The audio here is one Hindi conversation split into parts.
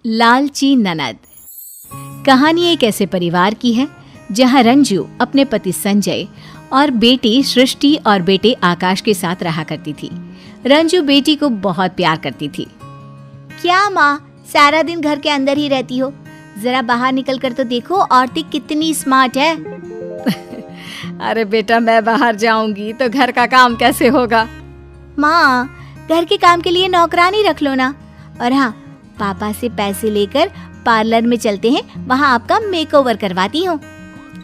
लालची ननद। कहानी एक ऐसे परिवार की है जहां रंजू अपने पति संजय और बेटी सृष्टि और बेटे आकाश के साथ रहा करती थी। रंजू बेटी को बहुत प्यार करती थी। क्या माँ, सारा दिन घर के अंदर ही रहती हो? जरा बाहर निकल कर तो देखो, औरतें कितनी स्मार्ट है। अरे बेटा, मैं बाहर जाऊंगी तो घर का काम कैसे होगा? माँ, घर के काम के लिए नौकरानी रख लो ना। और हाँ, पापा से पैसे लेकर पार्लर में चलते हैं, वहाँ आपका मेकओवर करवाती हूँ।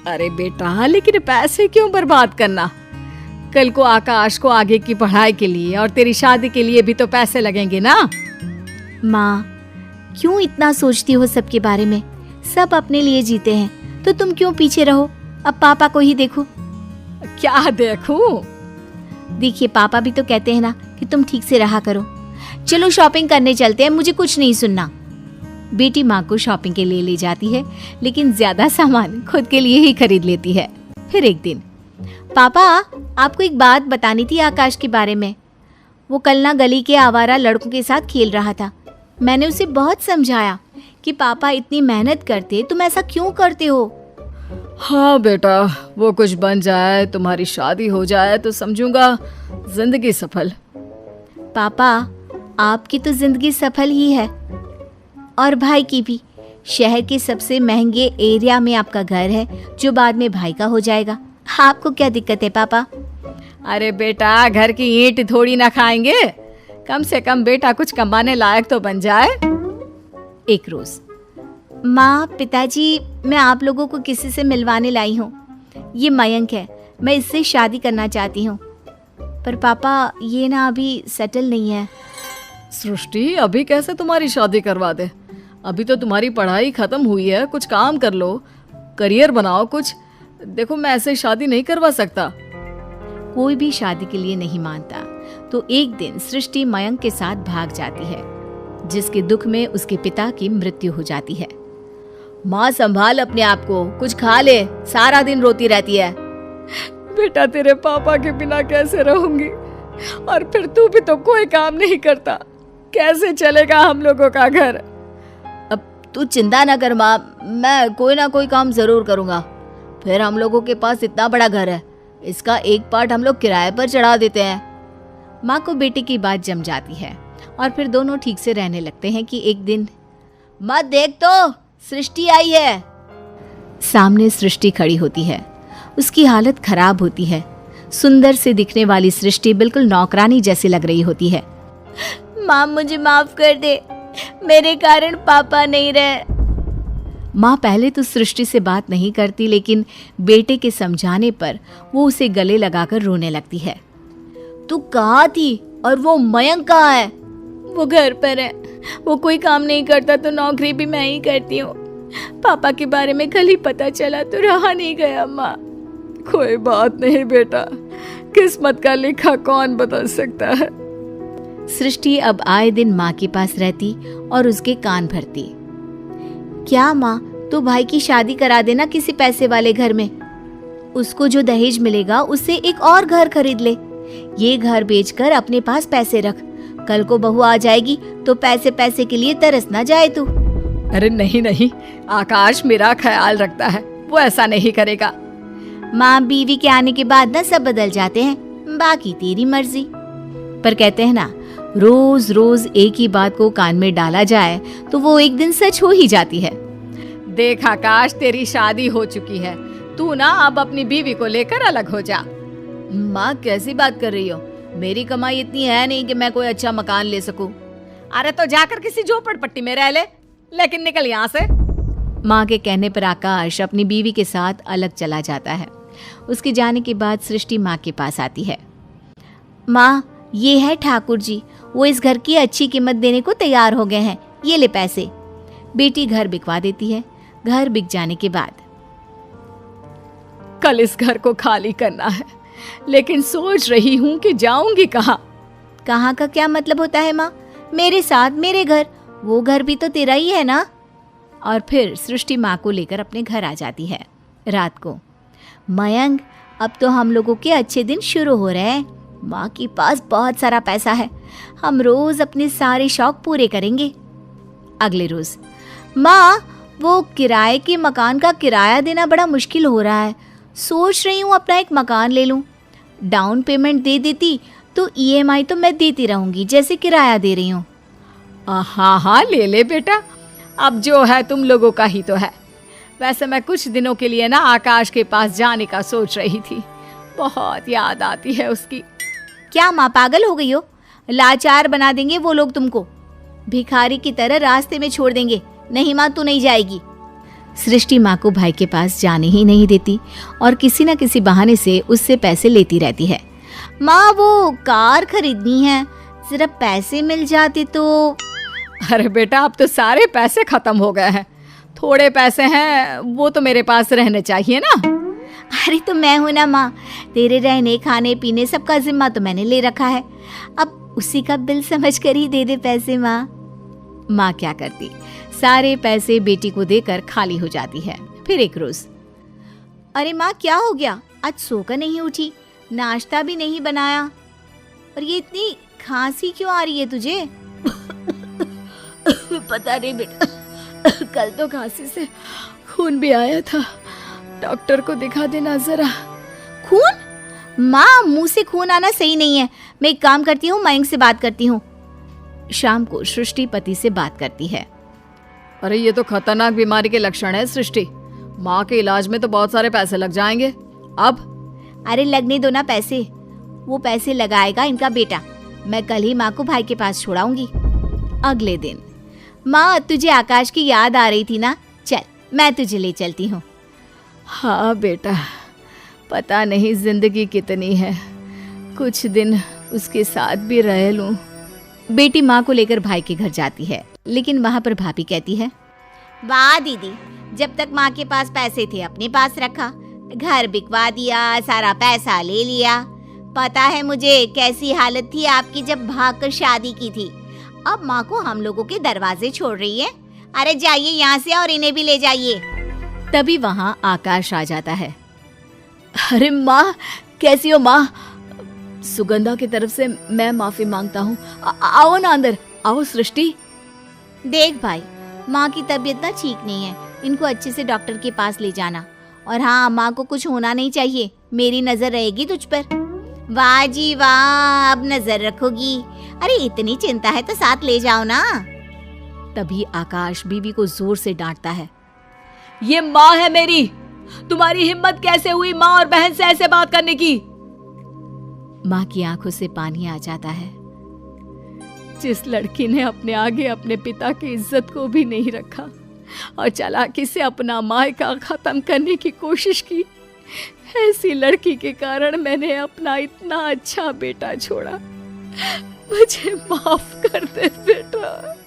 अरे बेटा, लेकिन पैसे क्यों बर्बाद करना? कल को आकाश को आगे की पढ़ाई के लिए और तेरी शादी के लिए भी तो पैसे लगेंगे ना। माँ, क्यों इतना सोचती हो सबके बारे में? सब अपने लिए जीते हैं तो तुम क्यों पीछे रहो? अब पापा को ही देखो। क्या देखूं? देखिए, पापा भी तो कहते हैं ना कि तुम ठीक से रहा करो। चलो शॉपिंग करने चलते हैं, मुझे कुछ नहीं सुनना। बेटी माँ को शॉपिंग के लिए ले जाती है, लेकिन ज्यादा सामान खुद के लिए ही खरीद लेती है। फिर एक दिन, पापा, आपको एक बात बतानी थी आकाश के बारे में। वो कल ना गली के आवारा लड़कों के साथ खेल रहा था। मैंने उसे बहुत समझाया कि पापा इतनी मेहनत करते, तुम ऐसा क्यों करते हो? हाँ बेटा, वो कुछ बन जाए, तुम्हारी शादी हो जाए तो समझूंगा जिंदगी सफल। पापा, आपकी तो जिंदगी सफल ही है, और भाई की भी। शहर के सबसे महंगे एरिया में आपका घर है, जो बाद में भाई का हो जाएगा। आपको क्या दिक्कत है पापा? अरे बेटा, घर की ईंट थोड़ी ना खाएंगे, कम से कम बेटा कुछ कमाने लायक तो बन जाए। एक रोज, माँ, पिताजी, मैं आप लोगों को किसी से मिलवाने लाई हूँ। ये मयंक है, मैं इससे शादी करना चाहती हूँ। पर पापा, ये ना अभी सेटल नहीं है। सृष्टि, अभी कैसे तुम्हारी शादी करवा दे? अभी तो तुम्हारी पढ़ाई खत्म हुई है, कुछ काम कर लो, करियर बनाओ कुछ। देखो, मैं ऐसे शादी नहीं करवा सकता। कोई भी शादी के लिए नहीं मानता, तो एक दिन सृष्टि मयंक के साथ भाग जाती है, जिसके दुख में उसके पिता की मृत्यु हो जाती है। माँ, संभाल अपने आप को, कुछ खा ले, सारा दिन रोती रहती है। बेटा, तेरे पापा के बिना कैसे रहूंगी? और फिर तू भी तो कोई काम नहीं करता, कैसे चलेगा हम लोगों का घर? अब तू चिंता न कर माँ, मैं कोई ना कोई काम जरूर करूंगा। फिर हम लोगों के पास इतना बड़ा घर है, इसका एक पार्ट हम लोग किराए पर चढ़ा देते हैं। माँ को बेटे की बात जम जाती है और फिर दोनों ठीक से रहने लगते हैं कि एक दिन, मत देख तो, सृष्टि आई है। सामने सृष्टि खड़ी होती है। उसकी हालत खराब होती है। सुंदर से दिखने वाली सृष्टि बिल्कुल नौकरानी जैसी लग रही होती है। माँ, मुझे माफ कर दे, मेरे कारण पापा नहीं रहे। माँ पहले तो सृष्टि से बात नहीं करती, लेकिन बेटे के समझाने पर वो उसे गले लगाकर रोने लगती है। तू कहाँ थी और वो मयंक कहाँ है? वो घर पर है, वो कोई काम नहीं करता तो नौकरी भी मैं ही करती हूँ। पापा के बारे में कल ही पता चला तो रहा नहीं गया। माँ, कोई बात नहीं बेटा, किस्मत का लिखा कौन बदल सकता है। सृष्टि अब आए दिन माँ के पास रहती और उसके कान भरती। क्या माँ, तो भाई की शादी करा देना किसी पैसे वाले घर में। उसको जो दहेज मिलेगा उससे एक और घर खरीद ले। ये घर बेचकर अपने पास पैसे रख, कल को बहू आ जाएगी तो पैसे पैसे के लिए तरस ना जाए तू। अरे नहीं नहीं, आकाश मेरा ख्याल रखता है, वो ऐसा नहीं करेगा। माँ, बीवी के आने के बाद ना सब बदल जाते हैं, बाकी तेरी मर्जी। पर कहते हैं ना, रोज रोज एक ही बात को कान में डाला जाए तो वो एक दिन सच हो ही जाती है। देख आकाश, तेरी शादी हो चुकी है, तू ना अब अपनी बीवी को लेकर अलग हो जा। माँ, कैसी बात कर रही हो? मेरी कमाई इतनी है नहीं कि मैं कोई अच्छा मकान ले सकूं। अरे तो जाकर किसी झोपड़पट्टी में रह ले, लेकिन निकल यहाँ से। माँ के कहने पर आकाश अपनी बीवी के साथ अलग चला जाता है। उसके जाने के बाद सृष्टि माँ के पास आती है। माँ, ये है ठाकुर जी, वो इस घर की अच्छी कीमत देने को तैयार हो गए हैं, ये ले पैसे। बेटी घर बिकवा देती है। घर बिक जाने के बाद, कल इस घर को खाली करना है, लेकिन सोच रही हूँ कि जाऊंगी कहाँ। कहाँ का क्या मतलब होता है माँ? मेरे साथ मेरे घर, वो घर भी तो तेरा ही है ना। और फिर सृष्टि माँ को लेकर अपने घर आ जाती है। रात को, मयंक, अब तो हम लोगों के अच्छे दिन शुरू हो रहे हैं। माँ के पास बहुत सारा पैसा है, हम रोज अपने सारे शौक पूरे करेंगे। अगले रोज माँ, वो किराए के मकान का किराया देना बड़ा मुश्किल हो रहा है। सोच रही हूँ अपना एक मकान ले लूँ। डाउन पेमेंट दे देती तो ईएमआई तो मैं देती रहूँगी जैसे किराया दे रही हूँ। हाँ हाँ, ले ले बेटा, अब जो है तुम लोगों का ही तो है। वैसे मैं कुछ दिनों के लिए ना आकाश के पास जाने का सोच रही थी, बहुत याद आती है उसकी। क्या माँ, पागल हो गई हो? लाचार बना देंगे वो लोग तुमको, भिखारी की तरह रास्ते में छोड़ देंगे। नहीं माँ, तू नहीं जाएगी। सृष्टि माँ को भाई के पास जाने ही नहीं देती और किसी न किसी बहाने से उससे पैसे लेती रहती है। माँ, वो कार खरीदनी है, जरा पैसे मिल जाते तो। अरे बेटा, अब तो सारे पैसे खत्म हो गए हैं, थोड़े पैसे हैं वो तो मेरे पास रहने चाहिए ना। अरे तो मैं हूं ना माँ, तेरे रहने खाने पीने सबका जिम्मा तो मैंने ले रखा है, अब उसी का बिल समझ कर ही दे दे पैसे। माँ क्या करती, सारे पैसे बेटी को देकर खाली हो जाती है। फिर एक रोज, अरे माँ क्या हो गया, आज सोकर नहीं उठी, नाश्ता भी नहीं बनाया, और ये इतनी खांसी क्यों आ रही है तुझे? पता नहीं बेटा, कल तो खांसी से खून भी आया था, डॉक्टर को दिखा देना जरा। खून? माँ, मुंह से खून आना सही नहीं है। मैं एक काम करती हूँ, मयंक से बात करती हूँ। शाम को सृष्टि पति से बात करती है। अरे ये तो खतरनाक बीमारी के लक्षण है सृष्टि, माँ के इलाज में तो बहुत सारे पैसे लग जाएंगे। अब अरे लगने दो ना पैसे, वो पैसे लगाएगा इनका बेटा। मैं कल ही माँ को भाई के पास छोड़ाऊंगी। अगले दिन, माँ तुझे आकाश की याद आ रही थी ना, चल मैं तुझे ले चलती हूँ। हाँ बेटा, पता नहीं जिंदगी कितनी है, कुछ दिन उसके साथ भी रह लूं। बेटी माँ को लेकर भाई के घर जाती है, लेकिन वहाँ पर भाभी कहती है, वाह दीदी, जब तक माँ के पास पैसे थे अपने पास रखा, घर बिकवा दिया, सारा पैसा ले लिया। पता है मुझे कैसी हालत थी आपकी जब भागकर शादी की थी। अब माँ को हम लोगों के दरवाजे छोड़ रही है। अरे जाइए यहाँ से और इन्हें भी ले जाइए। तभी वहाँ आकाश आ जाता है। अरे माँ, कैसी हो माँ? सुगंधा की तरफ से मैं माफी मांगता हूँ। आओ ना अंदर, आओ सृष्टि। देख भाई, माँ की तबीयत ना ठीक नहीं है, इनको अच्छे से डॉक्टर के पास ले जाना। और हाँ, माँ को कुछ होना नहीं चाहिए, मेरी नजर रहेगी तुझ पर। वाह जी वाह, अब नजर रखोगी। अरे इतनी चिंता है तो साथ ले जाओ ना। तभी आकाश बीवी को जोर से डांटता है, ये माँ है मेरी, तुम्हारी हिम्मत कैसे हुई माँ और बहन से ऐसे बात करने की? माँ की आंखों से पानी आ जाता है। जिस लड़की ने अपने आगे अपने पिता की इज्जत को भी नहीं रखा और चालाकी से अपना मायका खत्म करने की कोशिश की, ऐसी लड़की के कारण मैंने अपना इतना अच्छा बेटा छोड़ा। मुझे माफ कर दे बेटा।